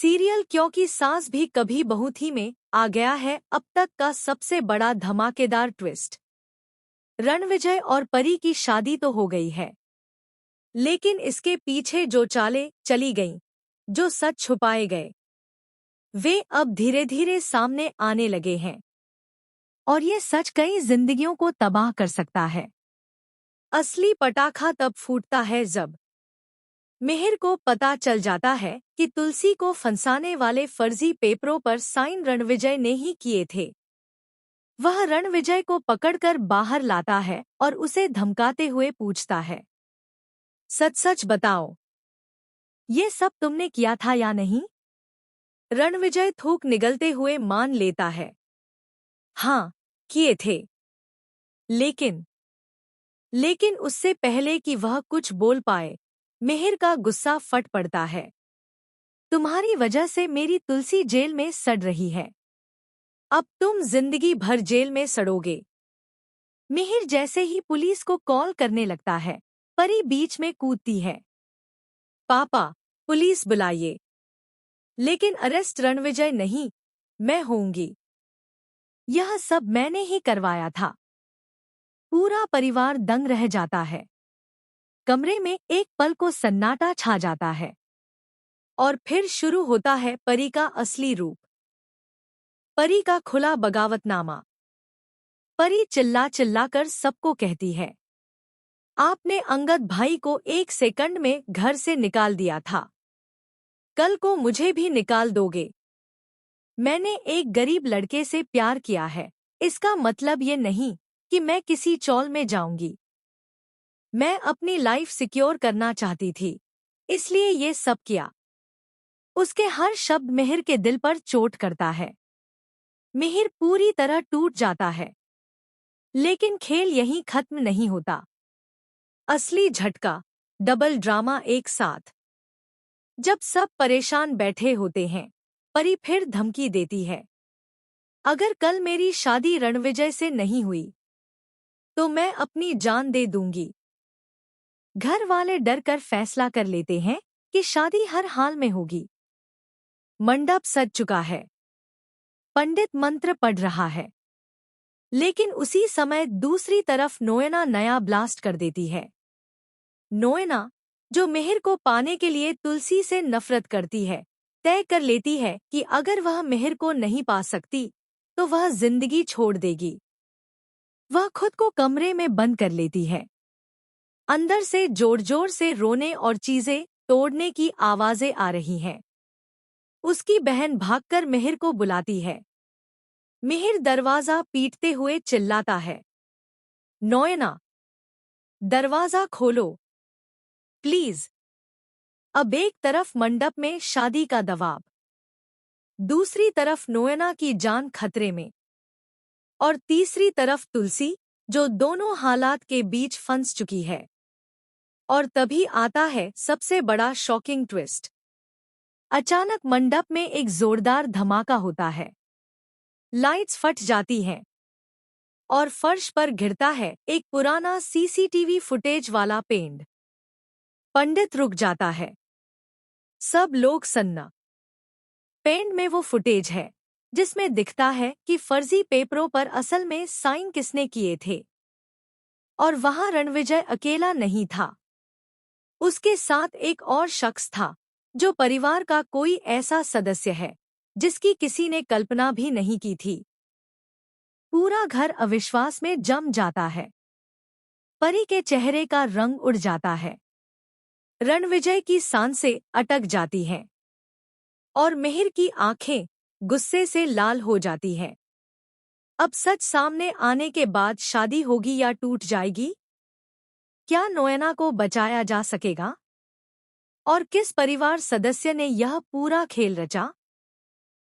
Serial क्योंकि सास भी कभी बहू थी में आ गया है अब तक का सबसे बड़ा धमाकेदार ट्विस्ट। रणविजय और परी की शादी तो हो गई है, लेकिन इसके पीछे जो चालें चली गईं, जो सच छुपाए गए, वे अब धीरे धीरे सामने आने लगे हैं। और ये सच कई जिंदगियों को तबाह कर सकता है। असली पटाखा तब फूटता है जब मिहिर को पता चल जाता है कि तुलसी को फंसाने वाले फर्जी पेपरों पर साइन रणविजय ने ही किए थे। वह रणविजय को पकड़कर बाहर लाता है और उसे धमकाते हुए पूछता है, सच सच बताओ, ये सब तुमने किया था या नहीं? रणविजय थूक निगलते हुए मान लेता है, हाँ, किए थे। लेकिन उससे पहले कि वह कुछ बोल पाए, मिहिर का गुस्सा फट पड़ता है। तुम्हारी वजह से मेरी तुलसी जेल में सड़ रही है, अब तुम जिंदगी भर जेल में सड़ोगे। मिहिर जैसे ही पुलिस को कॉल करने लगता है, परी बीच में कूदती है, पापा, पुलिस बुलाइए। लेकिन अरेस्ट रणविजय नहीं, मैं होऊंगी। यह सब मैंने ही करवाया था। पूरा परिवार दंग रह जाता है। कमरे में एक पल को सन्नाटा छा जाता है और फिर शुरू होता है परी का असली रूप। परी का खुला बगावतनामा। परी चिल्ला चिल्ला कर सबको कहती है, आपने अंगद भाई को 1 सेकंड में घर से निकाल दिया था, कल को मुझे भी निकाल दोगे। मैंने एक गरीब लड़के से प्यार किया है, इसका मतलब ये नहीं कि मैं किसी चौल में जाऊंगी। मैं अपनी लाइफ सिक्योर करना चाहती थी, इसलिए ये सब किया। उसके हर शब्द मिहिर के दिल पर चोट करता है। मिहिर पूरी तरह टूट जाता है। लेकिन खेल यहीं खत्म नहीं होता। असली झटका, डबल ड्रामा एक साथ। जब सब परेशान बैठे होते हैं, परी फिर धमकी देती है, अगर कल मेरी शादी रणविजय से नहीं हुई तो मैं अपनी जान दे दूंगी। घर वाले डर कर फैसला कर लेते हैं कि शादी हर हाल में होगी। मंडप सज चुका है, पंडित मंत्र पढ़ रहा है, लेकिन उसी समय दूसरी तरफ नोएना नया ब्लास्ट कर देती है। नोएना, जो मिहिर को पाने के लिए तुलसी से नफरत करती है, तय कर लेती है कि अगर वह मिहिर को नहीं पा सकती तो वह जिंदगी छोड़ देगी। वह खुद को कमरे में बंद कर लेती है। अंदर से जोर जोर से रोने और चीजें तोड़ने की आवाजें आ रही हैं। उसकी बहन भागकर मिहिर को बुलाती है। मिहिर दरवाजा पीटते हुए चिल्लाता है, नोएना, दरवाजा खोलो, प्लीज। अब एक तरफ मंडप में शादी का दबाव, दूसरी तरफ नोएना की जान खतरे में, और तीसरी तरफ तुलसी, जो दोनों हालात के बीच फंस चुकी है। और तभी आता है सबसे बड़ा शॉकिंग ट्विस्ट। अचानक मंडप में एक जोरदार धमाका होता है। लाइट्स फट जाती हैं और फर्श पर गिरता है एक पुराना सीसीटीवी फुटेज वाला पेंड। पंडित रुक जाता है। सब लोग सन्ना। पेंड में वो फुटेज है जिसमें दिखता है कि फर्जी पेपरों पर असल में साइन किसने किए थे। और वहां रणविजय अकेला नहीं था। उसके साथ एक और शख्स था, जो परिवार का कोई ऐसा सदस्य है जिसकी किसी ने कल्पना भी नहीं की थी। पूरा घर अविश्वास में जम जाता है। परी के चेहरे का रंग उड़ जाता है। रणविजय की सांसें अटक जाती हैं और मिहिर की आंखें गुस्से से लाल हो जाती हैं। अब सच सामने आने के बाद शादी होगी या टूट जाएगी? क्या नोएना को बचाया जा सकेगा? और किस परिवार सदस्य ने यह पूरा खेल रचा?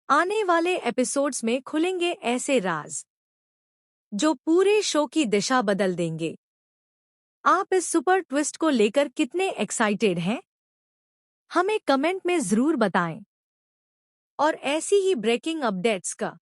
आने वाले एपिसोड्स में खुलेंगे ऐसे राज जो पूरे शो की दिशा बदल देंगे। आप इस सुपर ट्विस्ट को लेकर कितने एक्साइटेड हैं? हमें कमेंट में जरूर बताएं। और ऐसी ही ब्रेकिंग अपडेट्स का